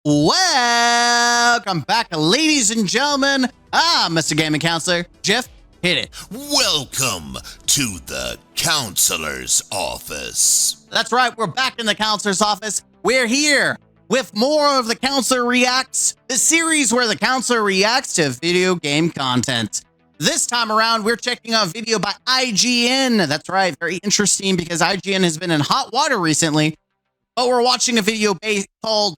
Welcome back, ladies and gentlemen. Mr. Gaming Counselor, Jeff, hit it. Welcome to the counselor's office. That's right, we're back in the counselor's office. We're here with more of the Counselor Reacts, the series where the counselor reacts to video game content. This time around, we're checking out a video by IGN. That's right, very interesting because IGN has been in hot water recently. But we're watching a video called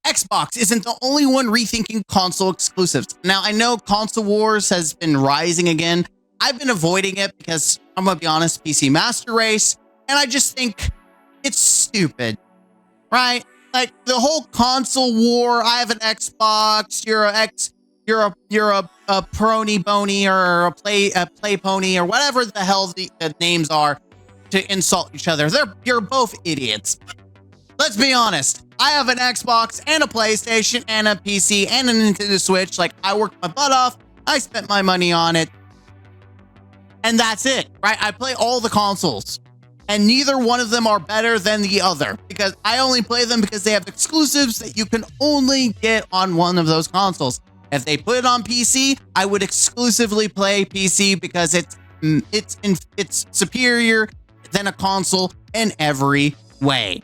Xbox isn't the only one rethinking console exclusives. Now, I know console wars has been rising again. I've been avoiding it because, I'm going to be honest, PC Master Race, and I just think it's stupid, right? Like, the whole console war, I have an Xbox, you're a prony bony or a play pony or whatever the hell the names are to insult each other. You're both idiots. Let's be honest. I have an Xbox and a PlayStation and a PC and a Nintendo Switch. Like, I worked my butt off. I spent my money on it. And that's it, right? I play all the consoles. And neither one of them are better than the other. Because I only play them because they have exclusives that you can only get on one of those consoles. If they put it on PC, I would exclusively play PC because it's superior than a console in every way.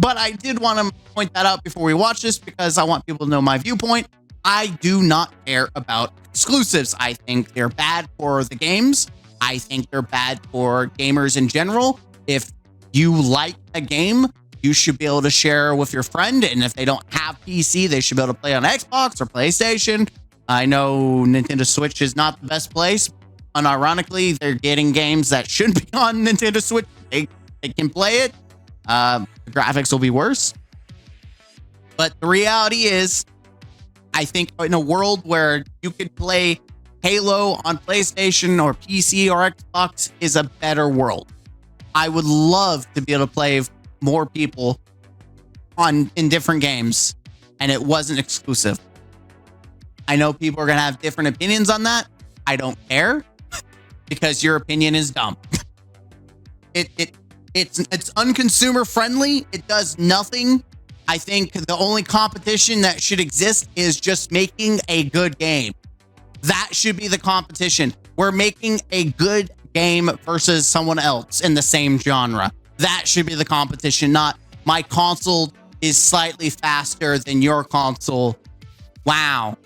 But I did want to point that out before we watch this because I want people to know my viewpoint. I do not care about exclusives. I think they're bad for the games. I think they're bad for gamers in general. If you like a game, you should be able to share with your friend. And if they don't have PC, they should be able to play on Xbox or PlayStation. I know Nintendo Switch is not the best place. Unironically, they're getting games that should be on Nintendo Switch. They can play it. The graphics will be worse. But the reality is, I think in a world where you could play Halo on PlayStation or PC or Xbox is a better world. I would love to be able to play more people in different games, and it wasn't exclusive. I know people are going to have different opinions on that. I don't care because your opinion is dumb. It's unconsumer friendly. It does nothing. I think the only competition that should exist is just making a good game. That should be the competition. We're making a good game versus someone else in the same genre. That should be the competition, not my console is slightly faster than your console. Wow.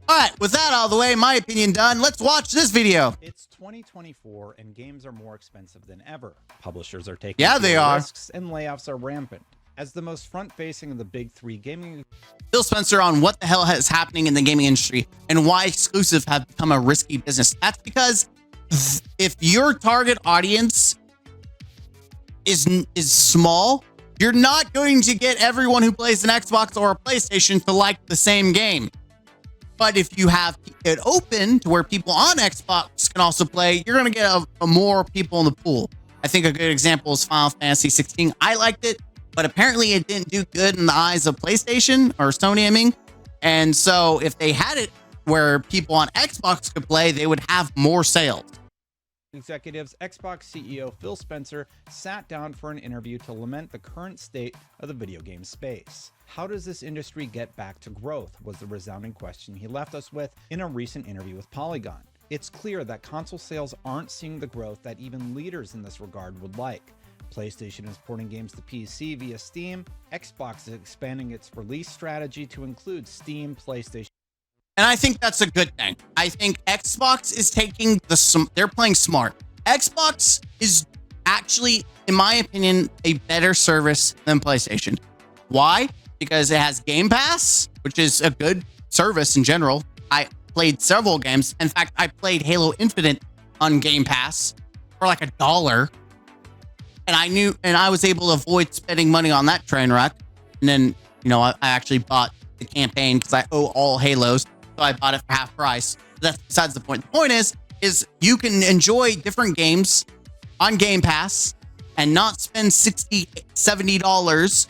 All right, with that out of the way, my opinion done. Let's watch this video. It's 2024 and games are more expensive than ever. Publishers are taking risks and layoffs are rampant. As the most front-facing of the big three gaming... Phil Spencer on what the hell is happening in the gaming industry and why exclusive have become a risky business. That's because if your target audience is small, you're not going to get everyone who plays an Xbox or a PlayStation to like the same game. But if you have it open to where people on Xbox can also play, you're going to get more people in the pool. I think a good example is Final Fantasy 16. I liked it, but apparently it didn't do good in the eyes of PlayStation or Sony, I mean. And so if they had it where people on Xbox could play, they would have more sales. Executives, Xbox CEO Phil Spencer sat down for an interview to lament the current state of the video game space. How does this industry get back to growth was the resounding question he left us with in a recent interview with Polygon. It's clear that console sales aren't seeing the growth that even leaders in this regard would like. PlayStation is porting games to PC via Steam. Xbox is expanding its release strategy to include Steam, PlayStation. And I think that's a good thing. I think Xbox is taking they're playing smart. Xbox is actually, in my opinion, a better service than PlayStation. Why? Because it has Game Pass, which is a good service in general. I played several games. In fact, I played Halo Infinite on Game Pass for like $1. And I was able to avoid spending money on that train wreck. And then, I actually bought the campaign because I owe all Halos. So I bought it for half price. That's besides the point. The point is you can enjoy different games on Game Pass and not spend $60, $70.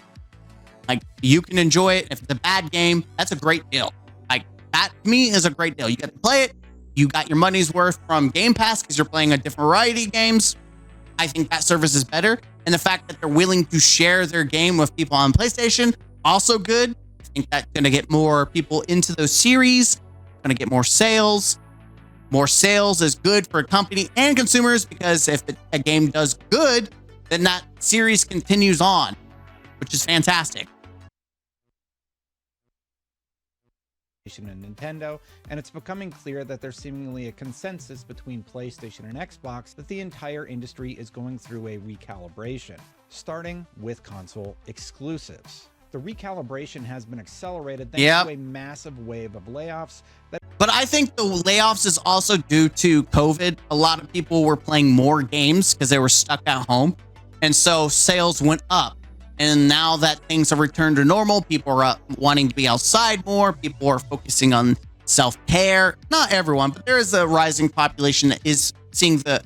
Like, you can enjoy it. If it's a bad game, that's a great deal. Like, that to me is a great deal. You get to play it. You got your money's worth from Game Pass because you're playing a different variety of games. I think that service is better. And the fact that they're willing to share their game with people on PlayStation also good. I think that's going to get more people into those series, going to get more sales. More sales is good for a company and consumers, because if a game does good, then that series continues on, which is fantastic. And Nintendo, and it's becoming clear that there's seemingly a consensus between PlayStation and Xbox that the entire industry is going through a recalibration, starting with console exclusives. The recalibration has been accelerated thanks to a massive wave of layoffs. But I think the layoffs is also due to COVID. A lot of people were playing more games because they were stuck at home, and so sales went up. And now that things have returned to normal, people are wanting to be outside more. People are focusing on self-care. Not everyone, but there is a rising population that is seeing the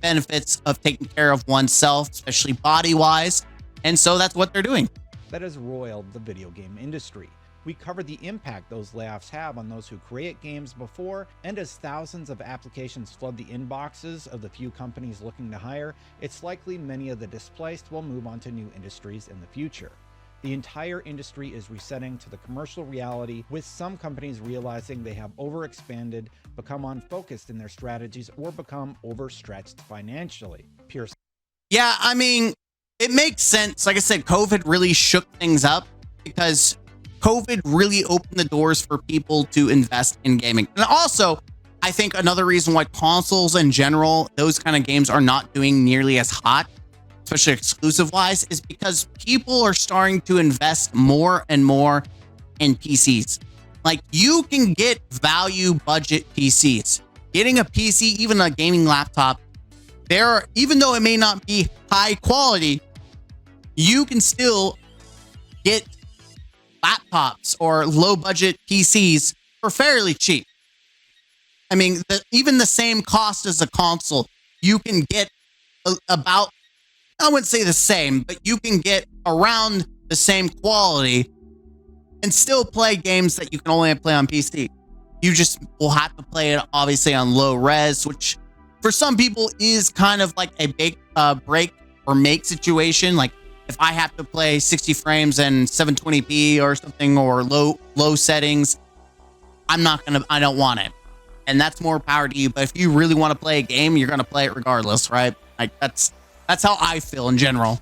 benefits of taking care of oneself, especially body-wise. And so that's what they're doing. That has roiled the video game industry. We covered the impact those layoffs have on those who create games before, and as thousands of applications flood the inboxes of the few companies looking to hire, it's likely many of the displaced will move on to new industries in the future. The entire industry is resetting to the commercial reality, with some companies realizing they have overexpanded, become unfocused in their strategies, or become overstretched financially. Yeah, I mean, it makes sense. Like I said, COVID really shook things up, because COVID really opened the doors for people to invest in gaming. And also, I think another reason why consoles in general, those kind of games are not doing nearly as hot, especially exclusive wise, is because people are starting to invest more and more in PCs. Like, you can get value budget PCs. Getting a PC, even a gaming laptop, even though it may not be high quality, you can still get laptops or low budget PCs for fairly cheap. I mean, even the same cost as a console, you can get about, I wouldn't say the same, but you can get around the same quality and still play games that you can only play on PC. You just will have to play it obviously on low res, which for some people is kind of like a big break or make situation. Like, if I have to play 60 frames and 720p or something, or low settings, I don't want it. And that's more power to you. But if you really want to play a game, you're going to play it regardless, right? Like, that's how I feel in general.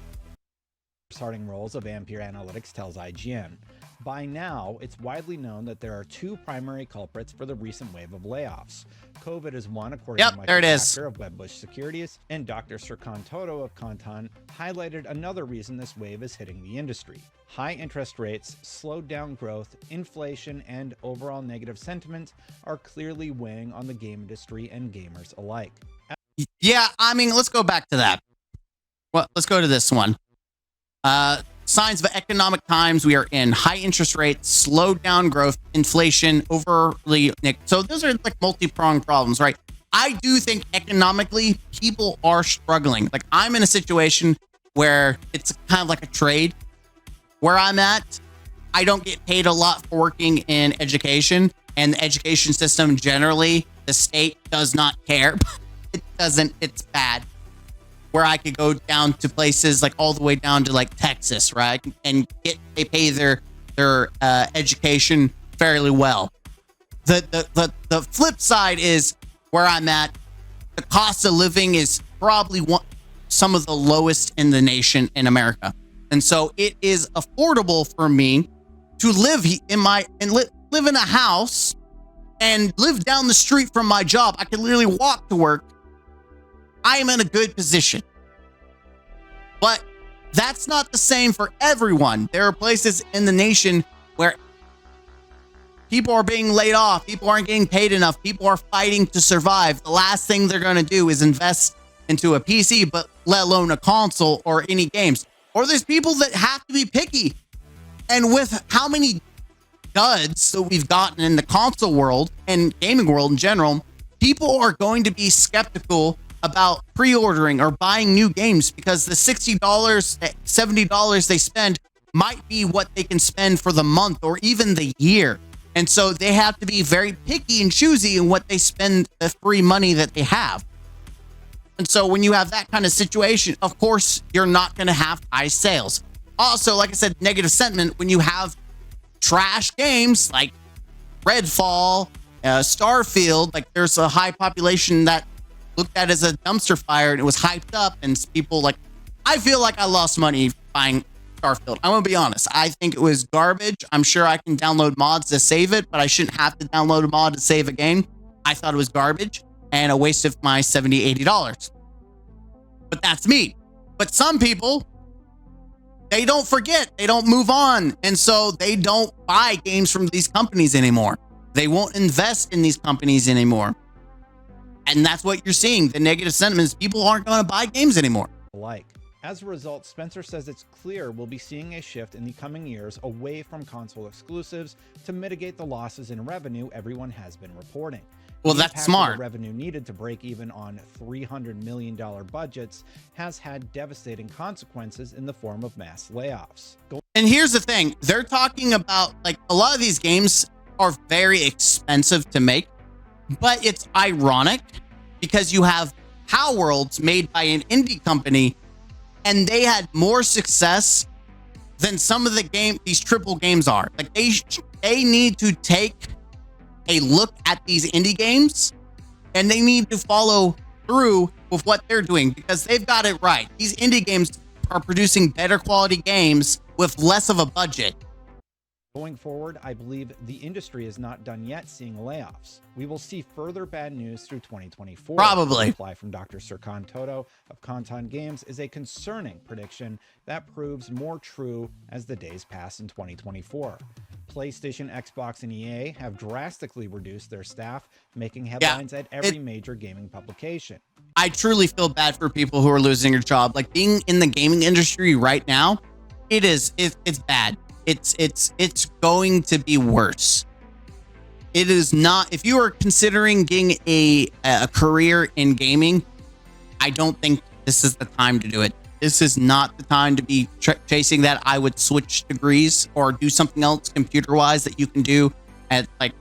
Starting roles of Ampere Analytics tells IGN. By now, it's widely known that there are two primary culprits for the recent wave of layoffs. COVID is one, according to Michael Pachter of Wedbush Securities, and Dr. Serkan Toto of Kantan highlighted another reason this wave is hitting the industry. High interest rates, slowed down growth, inflation, and overall negative sentiment are clearly weighing on the game industry and gamers alike. Yeah, I mean, let's go back to that. Well, let's go to this one. Signs of economic times we are in: high interest rates, slowed down growth, inflation, overly. So those are like multi-pronged problems, right? I do think economically people are struggling. Like, I'm in a situation where it's kind of like a trade. Where I'm at, I don't get paid a lot for working in education, and the education system generally, the state does not care. It doesn't. It's bad. Where I could go down to places like all the way down to like Texas, right? And they pay their education fairly well. The flip side is where I'm at, the cost of living is probably some of the lowest in the nation in America. And so it is affordable for me to live live in a house and live down the street from my job. I can literally walk to work. I am in a good position. But that's not the same for everyone. There are places in the nation where people are being laid off. People aren't getting paid enough. People are fighting to survive. The last thing they're going to do is invest into a PC, but let alone a console or any games. Or there's people that have to be picky. And with how many duds that we've gotten in the console world and gaming world in general, people are going to be skeptical about pre-ordering or buying new games, because the $60, $70 they spend might be what they can spend for the month or even the year. And so they have to be very picky and choosy in what they spend the free money that they have. And so when you have that kind of situation, of course, you're not going to have high sales. Also, like I said, negative sentiment when you have trash games like Redfall, Starfield. Like there's a high population that looked at as a dumpster fire and it was hyped up, and people like, I feel like I lost money buying Starfield. I'm gonna be honest. I think it was garbage. I'm sure I can download mods to save it, but I shouldn't have to download a mod to save a game. I thought it was garbage and a waste of my $70, $80. But that's me. But some people, they don't forget, they don't move on. And so they don't buy games from these companies anymore. They won't invest in these companies anymore. And that's what you're seeing. The negative sentiments, people aren't going to buy games anymore. Alike. As a result, Spencer says it's clear we'll be seeing a shift in the coming years away from console exclusives to mitigate the losses in revenue everyone has been reporting. Well, The that's impact of smart. The revenue needed to break even on $300 million budgets has had devastating consequences in the form of mass layoffs. And here's the thing. They're talking about, like, a lot of these games are very expensive to make, but it's ironic because you have Power Worlds made by an indie company, and they had more success than some of these triple games are. Like they need to take a look at these indie games, and they need to follow through with what they're doing because they've got it right. These indie games are producing better quality games with less of a budget. Going forward, I believe the industry is not done yet seeing layoffs. We will see further bad news through 2024. Probably. The reply from Dr. Serkan Toto of Kantan Games is a concerning prediction that proves more true as the days pass in 2024. PlayStation, Xbox, and EA have drastically reduced their staff, making headlines at every major gaming publication. I truly feel bad for people who are losing their job. Like being in the gaming industry right now, it's bad. It's going to be worse. It is not, if you are considering getting a career in gaming, I don't think this is the time to do it. This is not the time to be chasing that. I would switch degrees or do something else computer wise that you can do at like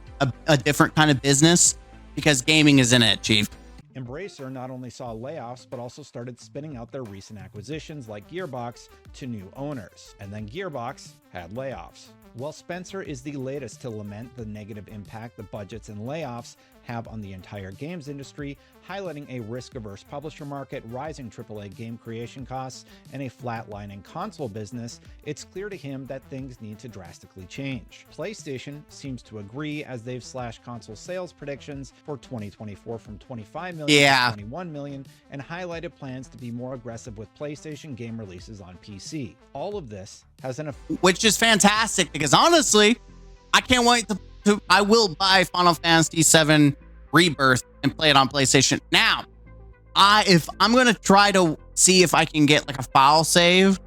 a different kind of business, because gaming is in it, Chief. Embracer not only saw layoffs, but also started spinning out their recent acquisitions like Gearbox to new owners. And then Gearbox had layoffs. Well, Spencer is the latest to lament the negative impact the budgets and layoffs have on the entire games industry, highlighting a risk-averse publisher market, rising AAA game creation costs, and a flatlining console business. It's clear to him that things need to drastically change. PlayStation seems to agree, as they've slashed console sales predictions for 2024 from 25 million to 21 million, and highlighted plans to be more aggressive with PlayStation game releases on PC. All of this has an effect, which is fantastic, because honestly, I can't wait to I will buy Final Fantasy VII Rebirth and play it on PlayStation. Now, if I'm gonna try to see if I can get like a file save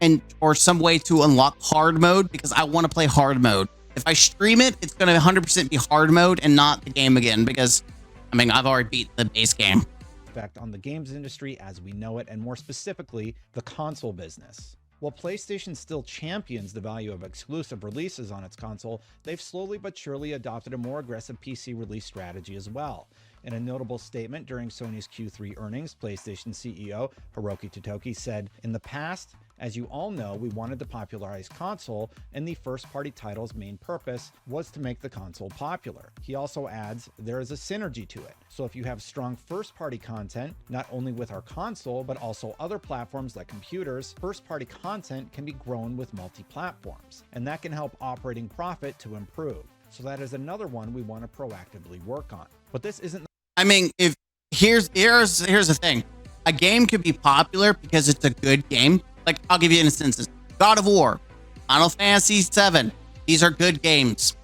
and or some way to unlock hard mode, because I want to play hard mode. If I stream it, it's gonna 100% be hard mode and not the game again, because I mean I've already beat the base game. Effect on the games industry as we know it, and more specifically, the console business. While PlayStation still champions the value of exclusive releases on its console, they've slowly but surely adopted a more aggressive PC release strategy as well. In a notable statement during Sony's Q3 earnings, PlayStation CEO Hiroki Totoki said, "In the past, as you all know, we wanted to popularize console, and the first-party title's main purpose was to make the console popular." He also adds, "There is a synergy to it. So if you have strong first-party content, not only with our console, but also other platforms like computers, first-party content can be grown with multi-platforms, and that can help operating profit to improve. So that is another one we want to proactively work on." But this isn't... I mean, if here's the thing. A game could be popular because it's a good game. Like, I'll give you an instance. God of War, Final Fantasy VII. These are good games.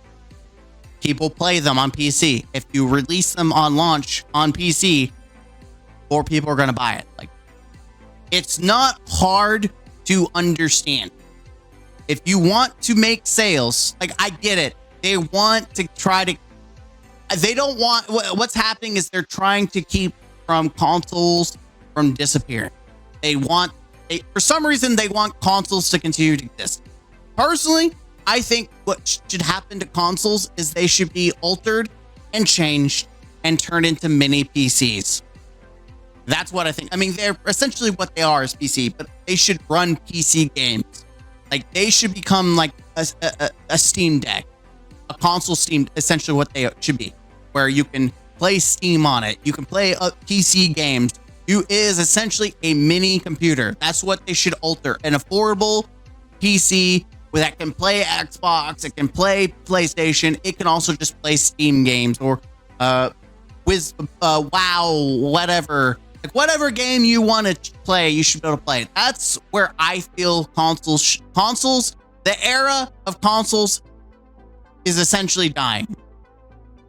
People play them on PC. If you release them on launch on PC, more people are going to buy it. Like, it's not hard to understand. If you want to make sales, like, I get it. They want to try to... They don't want... What's happening is they're trying to keep from consoles from disappearing. For some reason, they want consoles to continue to exist. Personally, I think what should happen to consoles is they should be altered and changed and turned into mini PCs. That's what I think. I mean, they're essentially what they are is PC, but they should run PC games. Like, they should become like a Steam Deck, a console Steam, essentially what they should be, where you can play Steam on it. You can play PC games. It is essentially a mini computer. That's what they should alter. An affordable PC that can play Xbox, it can play PlayStation, it can also just play Steam games or WoW, whatever. Like, whatever game you want to play, you should be able to play it. That's where I feel consoles, the era of consoles is essentially dying.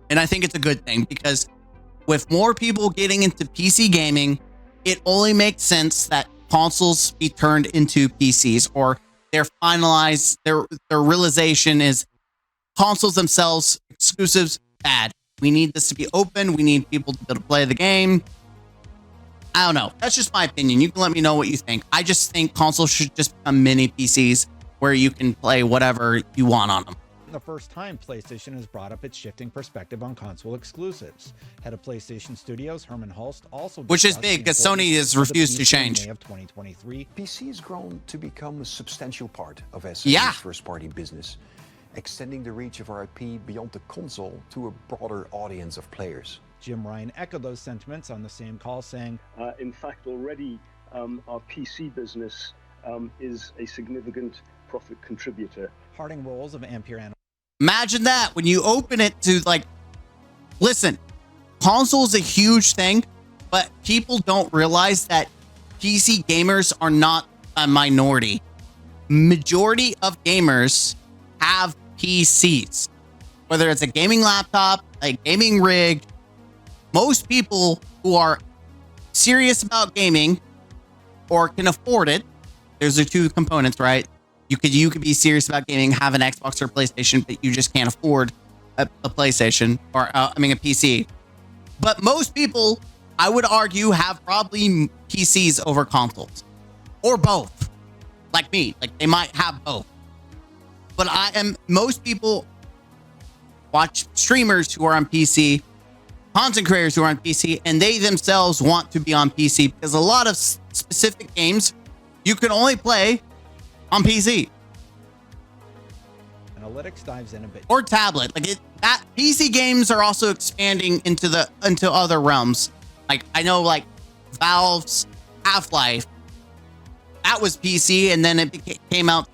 And I think it's a good thing, because with more people getting into PC gaming, it only makes sense that consoles be turned into PCs, or their finalized, their realization is consoles themselves, exclusives, bad. We need this to be open. We need people to be able to play the game. I don't know. That's just my opinion. You can let me know what you think. I just think consoles should just become mini PCs where you can play whatever you want on them. The first time PlayStation has brought up its shifting perspective on console exclusives. Head of PlayStation Studios, Herman Hulst, also which is big because Sony has refused to change. May of 2023. PC has grown to become a substantial part of SNE's first-party business, extending the reach of our IP beyond the console to a broader audience of players. Jim Ryan echoed those sentiments on the same call, saying, in fact, already our PC business is a significant profit contributor. Parting roles of Ampere. Imagine that when you open it to, like, listen, console is a huge thing, but people don't realize that PC gamers are not a minority. Majority of gamers have PCs, whether it's a gaming laptop, a gaming rig. Most people who are serious about gaming or can afford it, there's the two components, right? You could be serious about gaming, have an Xbox or PlayStation, but you just can't afford a PlayStation or a PC. But most people, I would argue, have probably PCs over consoles, or both. Like me, like they might have both. But most people watch streamers who are on PC, content creators who are on PC, and they themselves want to be on PC because a lot of specific games you can only play on PC. Analytics dives in a bit. Or tablet. That PC games are also expanding into other realms. Like, I know, like, Valve's Half-Life, that was PC, and then it came out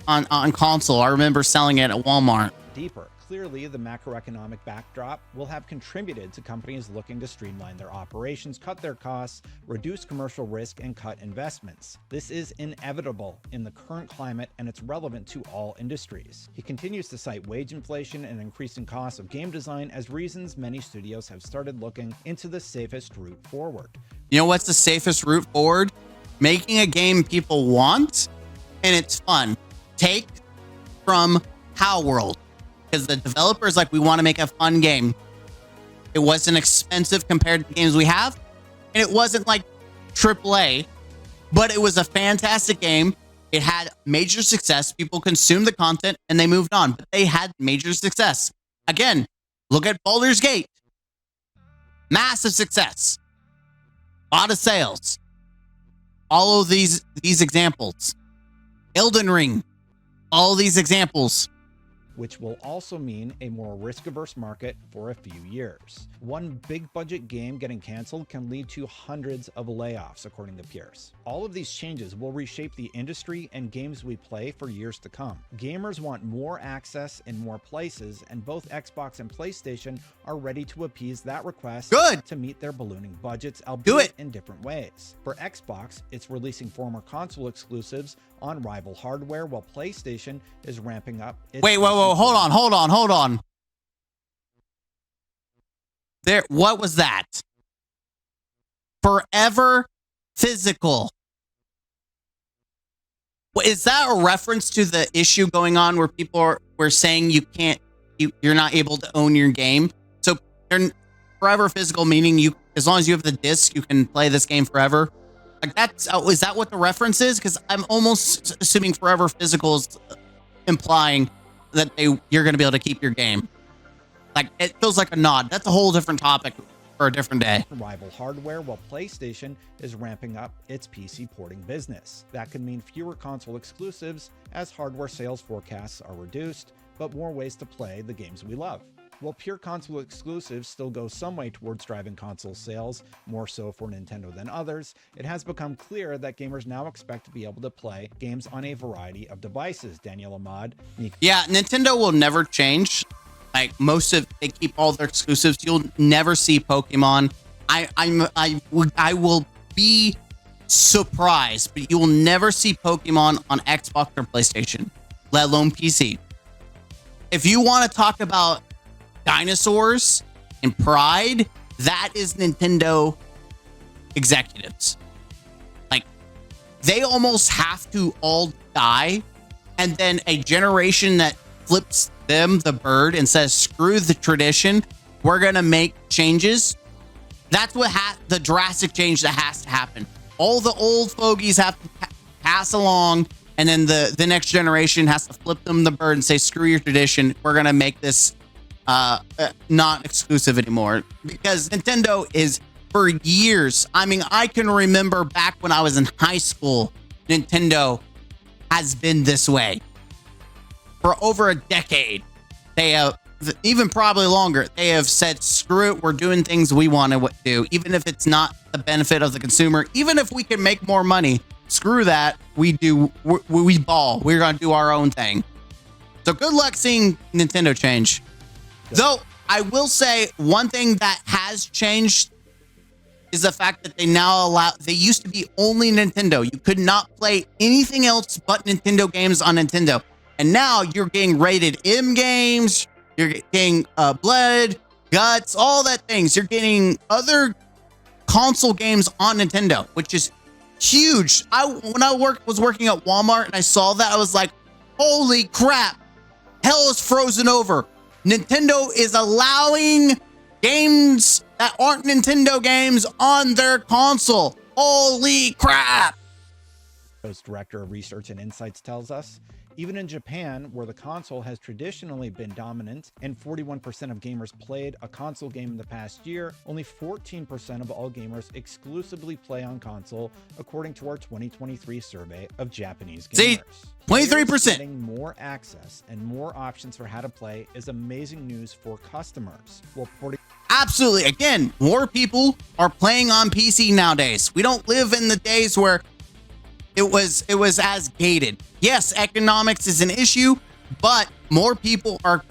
on console. I remember selling it at Walmart. Deeper. Clearly, the macroeconomic backdrop will have contributed to companies looking to streamline their operations, cut their costs, reduce commercial risk, and cut investments. This is inevitable in the current climate, and it's relevant to all industries. He continues to cite wage inflation and increasing costs of game design as reasons many studios have started looking into the safest route forward. You know what's the safest route forward? Making a game people want, and it's fun. Take from How World. Because the developers, like, we want to make a fun game. It wasn't expensive compared to the games we have. And it wasn't like AAA, but it was a fantastic game. It had major success. People consumed the content and they moved on, but they had major success. Again, look at Baldur's Gate. Massive success. A lot of sales. All of these examples. Elden Ring. All these examples. Which will also mean a more risk-averse market for a few years. One big-budget game getting canceled can lead to hundreds of layoffs, according to Pierce. All of these changes will reshape the industry and games we play for years to come. Gamers want more access in more places, and both Xbox and PlayStation are ready to appease that request to meet their ballooning budgets, albeit in different ways. For Xbox, it's releasing former console exclusives on rival hardware, while PlayStation is ramping up its... Wait, hold on. What was that? Forever Physical. Is that a reference to the issue going on where people were saying you're not able to own your game? So Forever Physical meaning as long as you have the disc, you can play this game forever. Like, is that what the reference is? Because I'm almost assuming Forever Physical is implying that you're going to be able to keep your game. Like, it feels like a nod. That's a whole different topic. for a different day. Rival hardware, while PlayStation is ramping up its PC porting business. That could mean fewer console exclusives as hardware sales forecasts are reduced, but more ways to play the games we love. While pure console exclusives still go some way towards driving console sales, more so for Nintendo than others, it has become clear that gamers now expect to be able to play games on a variety of devices. Daniel Ahmad. Yeah, Nintendo will never change. Like they keep all their exclusives. You'll never see Pokemon. I will be surprised, but you will never see Pokemon on Xbox or PlayStation, let alone PC. If you want to talk about dinosaurs and pride, that is Nintendo executives. Like, they almost have to all die, and then a generation that flips them the bird and says, screw the tradition, we're gonna make changes. That's what the drastic change that has to happen. All the old fogies have to pass along, and then the next generation has to flip them the bird and say, screw your tradition, we're gonna make this not exclusive anymore. Because Nintendo is, for years, I mean, I can remember back when I was in high school, Nintendo has been this way for over a decade. They have, even probably longer, they have said, screw it, we're doing things we want to do, even if it's not the benefit of the consumer, even if we can make more money, screw that, we ball, we're gonna do our own thing. So good luck seeing Nintendo change. Though I will say one thing that has changed is the fact that they used to be only Nintendo. You could not play anything else but Nintendo games on Nintendo. And now you're getting rated M games, you're getting blood, guts, all that things. You're getting other console games on Nintendo, which is huge. When I was working at Walmart and I saw that, I was like, holy crap, hell is frozen over. Nintendo is allowing games that aren't Nintendo games on their console. Holy crap. Director of Research and Insights tells us, even in Japan, where the console has traditionally been dominant and 41% of gamers played a console game in the past year, only 14% of all gamers exclusively play on console, according to our 2023 survey of Japanese gamers. See, 23%. Getting more access and more options for how to play is amazing news for customers. Absolutely. Again, more people are playing on PC nowadays. We don't live in the days where it was as gated. Yes, economics is an issue, but more people are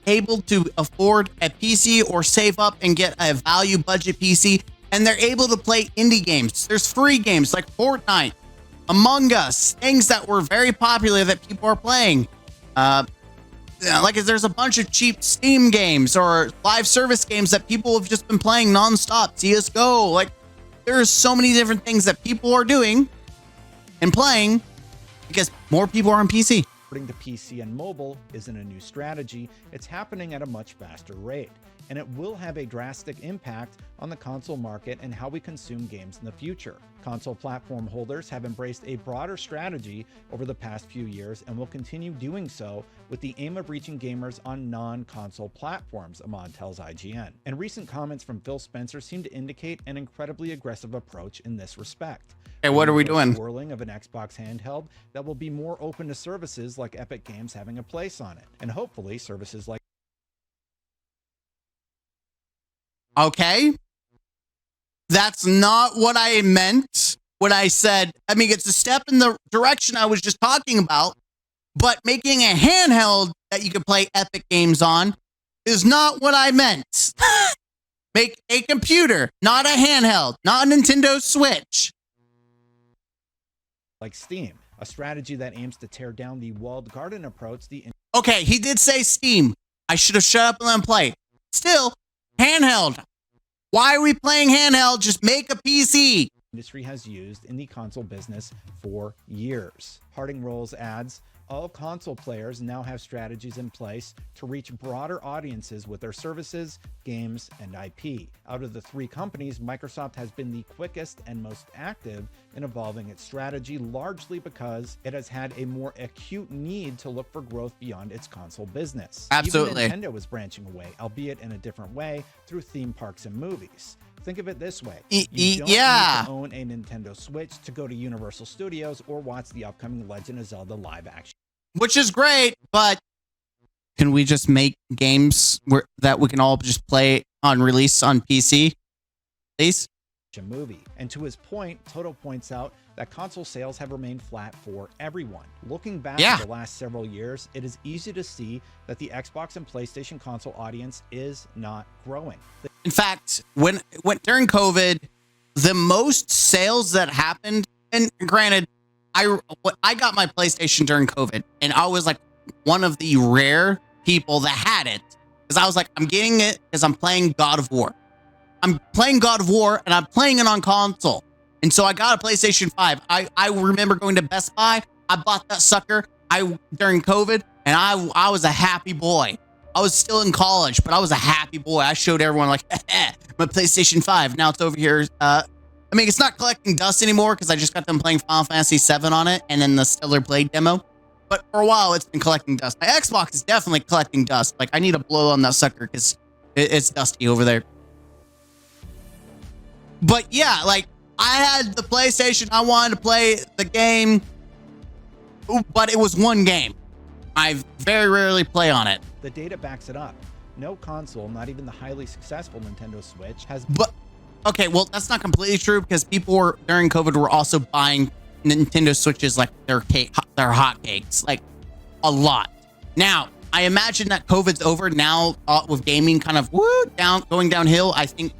able to afford a PC or save up and get a value budget PC, and they're able to play indie games. There's free games like Fortnite, Among Us, things that were very popular that people are playing. Like there's a bunch of cheap Steam games or live service games that people have just been playing nonstop. CSGO, like there's so many different things that people are doing and playing because more people are on PC. Porting to PC and mobile isn't a new strategy. It's happening at a much faster rate, and it will have a drastic impact on the console market and how we consume games in the future. Console platform holders have embraced a broader strategy over the past few years and will continue doing so with the aim of reaching gamers on non-console platforms, Ahmad tells IGN. And recent comments from Phil Spencer seem to indicate an incredibly aggressive approach in this respect. Hey, what are we doing? Swirling of an Xbox handheld that will be more open to services like Epic Games having a place on it, and hopefully services like... Okay. That's not what I meant when I said, I mean, it's a step in the direction I was just talking about, but making a handheld that you can play Epic Games on is not what I meant. Make a computer, not a handheld, not a Nintendo Switch. Like Steam, a strategy that aims to tear down the walled garden approach. Okay, he did say Steam. I should have shut up and let him play. Still, handheld. Why are we playing handheld? Just make a PC. Industry has used in the console business for years. Harding Rolls adds, All console players now have strategies in place to reach broader audiences with their services, games, and IP. Out of the three companies, Microsoft has been the quickest and most active in evolving its strategy, largely because it has had a more acute need to look for growth beyond its console business. Absolutely. Even Nintendo is branching away, albeit in a different way, through theme parks and movies. Think of it this way. You don't need to own a Nintendo Switch to go to Universal Studios or watch the upcoming Legend of Zelda live action. Which is great, but can we just make games that we can all just play on release on PC, please? Movie. And to his point, Toto points out that console sales have remained flat for everyone. Looking back at the last several years, it is easy to see that the Xbox and PlayStation console audience is not growing. In fact, when during COVID, the most sales that happened, and granted, I got my PlayStation during COVID, and I was like one of the rare people that had it, because I was like, I'm getting it because I'm playing God of War. I'm playing God of War, and I'm playing it on console. And so I got a PlayStation 5. I remember going to Best Buy. I bought that sucker during COVID, and I was a happy boy. I was still in college, but I was a happy boy. I showed everyone, like, my PlayStation 5. Now it's over here. I mean, it's not collecting dust anymore because I just got them playing Final Fantasy 7 on it and then the Stellar Blade demo. But for a while, it's been collecting dust. My Xbox is definitely collecting dust. Like, I need to blow on that sucker because it's dusty over there. But yeah, like, I had the PlayStation. I wanted to play the game, but it was one game. I very rarely play on it. The data backs it up. No console, not even the highly successful Nintendo Switch, has... But, okay, well, that's not completely true because people were, during COVID, were also buying Nintendo Switches like their hotcakes, like a lot. Now, I imagine that COVID's over now with gaming kind of going downhill. I think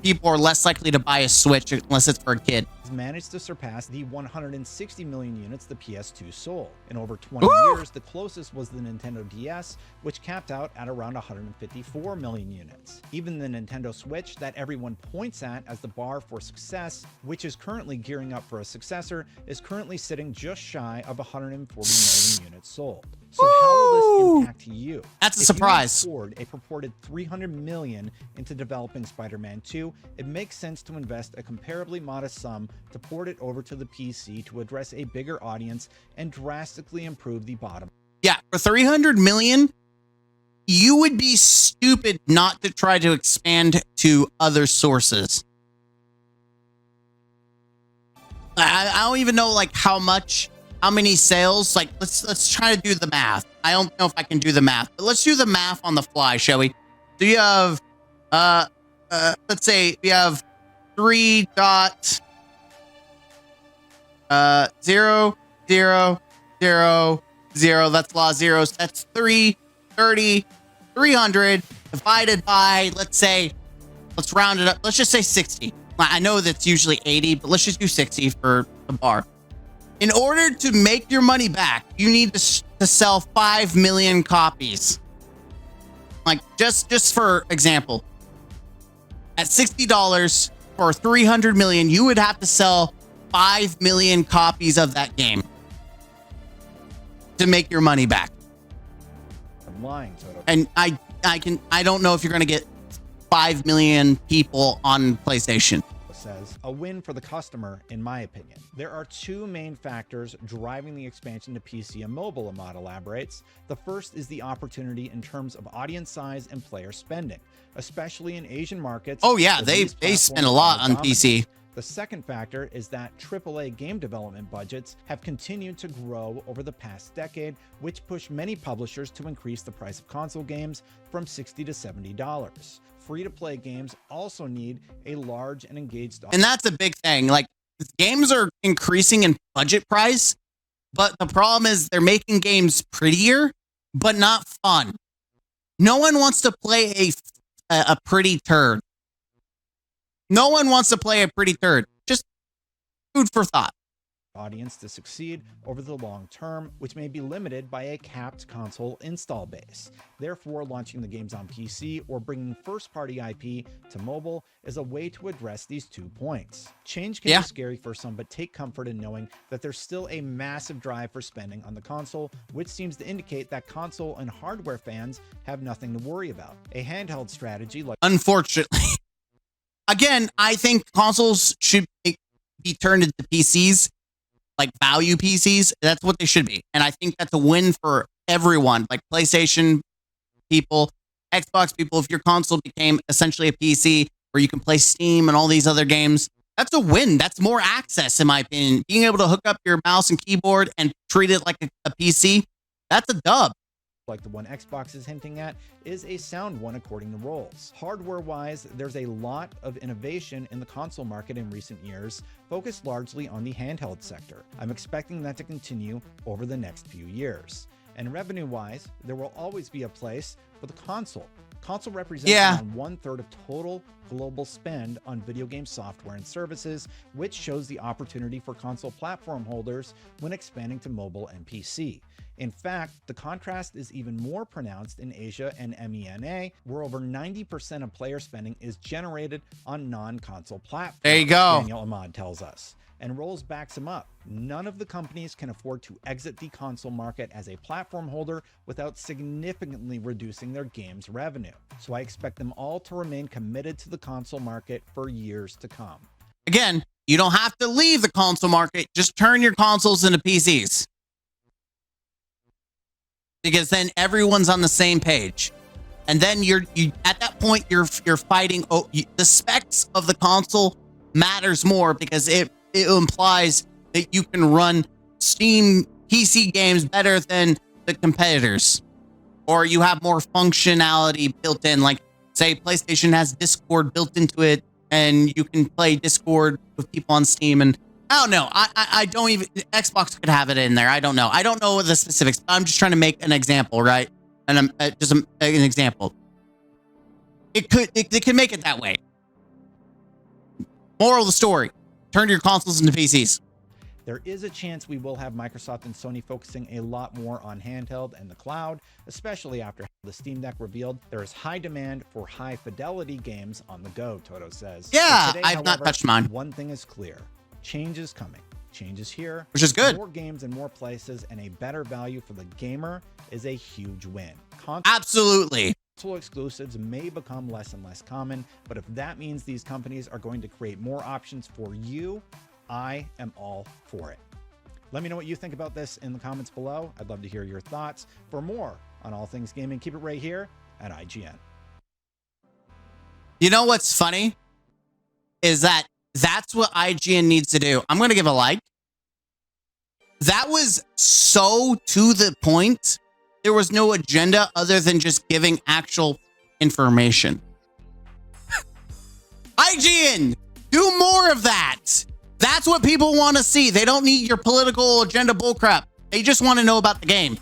people are less likely to buy a Switch unless it's for a kid. Managed to surpass the 160 million units the PS2 sold. In over 20 years, the closest was the Nintendo DS, which capped out at around 154 million units. Even the Nintendo Switch, that everyone points at as the bar for success, which is currently gearing up for a successor, is currently sitting just shy of 140 million units sold. So how will this impact you? That's a surprise. If you afford a purported $300 million into developing Spider-Man 2, it makes sense to invest a comparably modest sum to port it over to the PC to address a bigger audience and drastically improve the bottom. Yeah, for $300 million, you would be stupid not to try to expand to other sources. I don't even know like how many sales. Like let's try to do the math. I don't know if I can do the math, but let's do the math on the fly, shall we? Do you have let's say we have 3.0 0 0 0 0. That's a lot of zeros. That's 330 300 divided by, let's round it up. Let's just say 60. I know that's usually 80, but let's just do 60 for the bar. In order to make your money back, you need to sell 5 million copies. Like just for example, at $60 for 300 million, you would have to sell 5 million copies of that game to make your money back. I'm lying, Toto. And I don't know if you're going to get 5 million people on PlayStation. Says a win for the customer, in my opinion. There are two main factors driving the expansion to PC and mobile, Ahmad elaborates. The first is the opportunity in terms of audience size and player spending, especially in Asian markets. Oh yeah, they spend a lot on PC. The second factor is that AAA game development budgets have continued to grow over the past decade, which pushed many publishers to increase the price of console games from $60 to $70. Free-to-play games also need a large and engaged audience. And that's a big thing. Like, games are increasing in budget price, but the problem is they're making games prettier, but not fun. No one wants to play a pretty turd. No one wants to play a pretty turd. Just food for thought. audience to succeed over the long term, which may be limited by a capped console install base. Therefore, launching the games on PC or bringing first-party IP to mobile is a way to address these 2 points. Change can be scary for some, but take comfort in knowing that there's still a massive drive for spending on the console, which seems to indicate that console and hardware fans have nothing to worry about. A handheld strategy like... Unfortunately. Again, I think consoles should be turned into PCs, like value PCs. That's what they should be. And I think that's a win for everyone, like PlayStation people, Xbox people. If your console became essentially a PC where you can play Steam and all these other games, that's a win. That's more access, in my opinion. Being able to hook up your mouse and keyboard and treat it like a PC, that's a dub. Like the one Xbox is hinting at, is a sound one according to Rolls. Hardware-wise, there's a lot of innovation in the console market in recent years, focused largely on the handheld sector. I'm expecting that to continue over the next few years. And revenue-wise, there will always be a place for the console. Console represents around 1/3 of total global spend on video game software and services, which shows the opportunity for console platform holders when expanding to mobile and PC. In fact, the contrast is even more pronounced in Asia and MENA, where over 90% of player spending is generated on non-console platforms. There you go. Daniel Ahmad tells us. And Rolls backs him up. None of the companies can afford to exit the console market as a platform holder without significantly reducing their games revenue. So I expect them all to remain committed to the console market for years to come. Again, you don't have to leave the console market. Just turn your consoles into PCs. Because then everyone's on the same page. And then you at that point you're fighting the specs of the console matters more, because it implies that you can run Steam PC games better than the competitors, or you have more functionality built in. Like, say, PlayStation has Discord built into it, and you can play Discord with people on Steam. And I don't know. I don't even... Xbox could have it in there. I don't know. I don't know the specifics. I'm just trying to make an example, right? And I'm just an example. It could make it that way. Moral of the story: turn your consoles into PCs. There is a chance we will have Microsoft and Sony focusing a lot more on handheld and the cloud, especially after the Steam Deck revealed there is high demand for high-fidelity games on the go, Toto says. Yeah, today, I've not touched mine. One thing is clear. Change is coming. Change is here. Which is good. More games in more places and a better value for the gamer is a huge win. Absolutely. Console exclusives may become less and less common, but if that means these companies are going to create more options for you, I am all for it. Let me know what you think about this in the comments below. I'd love to hear your thoughts. For more on all things gaming, keep it right here at IGN. You know what's funny? Is that's what IGN needs to do. I'm going to give a like. That was so to the point. There was no agenda other than just giving actual information. IGN, do more of that. That's what people want to see. They don't need your political agenda bullcrap. They just want to know about the game.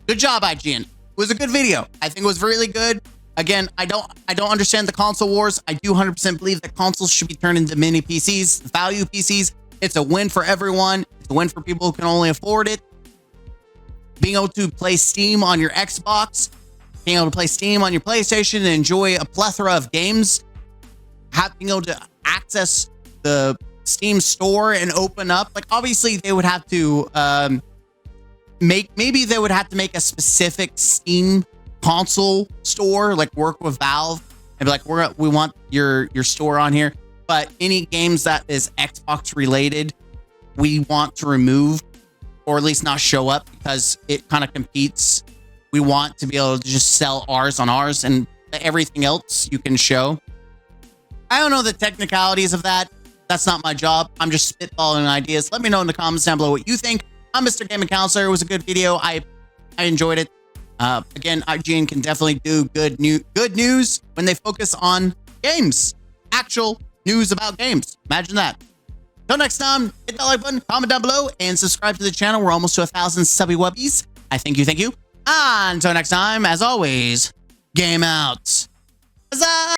Good job, IGN. It was a good video. I think it was really good. Again, I don't understand the console wars. I do 100% believe that consoles should be turned into mini PCs, value PCs. It's a win for everyone. It's a win for people who can only afford it. Being able to play Steam on your Xbox, being able to play Steam on your PlayStation and enjoy a plethora of games, being able to access the Steam store and open up. Like, obviously they would have to maybe they would have to make a specific Steam console store, like work with Valve and be like, we want your store on here, but any games that is Xbox related, we want to remove, or at least not show up, because it kind of competes. We want to be able to just sell ours on ours, and everything else you can show. I don't know the technicalities of that. That's not my job. I'm just spitballing ideas. Let me know in the comments down below what you think. I'm Mr. Gaming Counselor. It was a good video. I enjoyed it. Again, IGN can definitely do good news when they focus on games. Actual news about games. Imagine that. Until next time, hit that like button, comment down below, and subscribe to the channel. We're almost to 1,000 subby wubbies. I thank you. Until next time, as always, game out. Huzzah!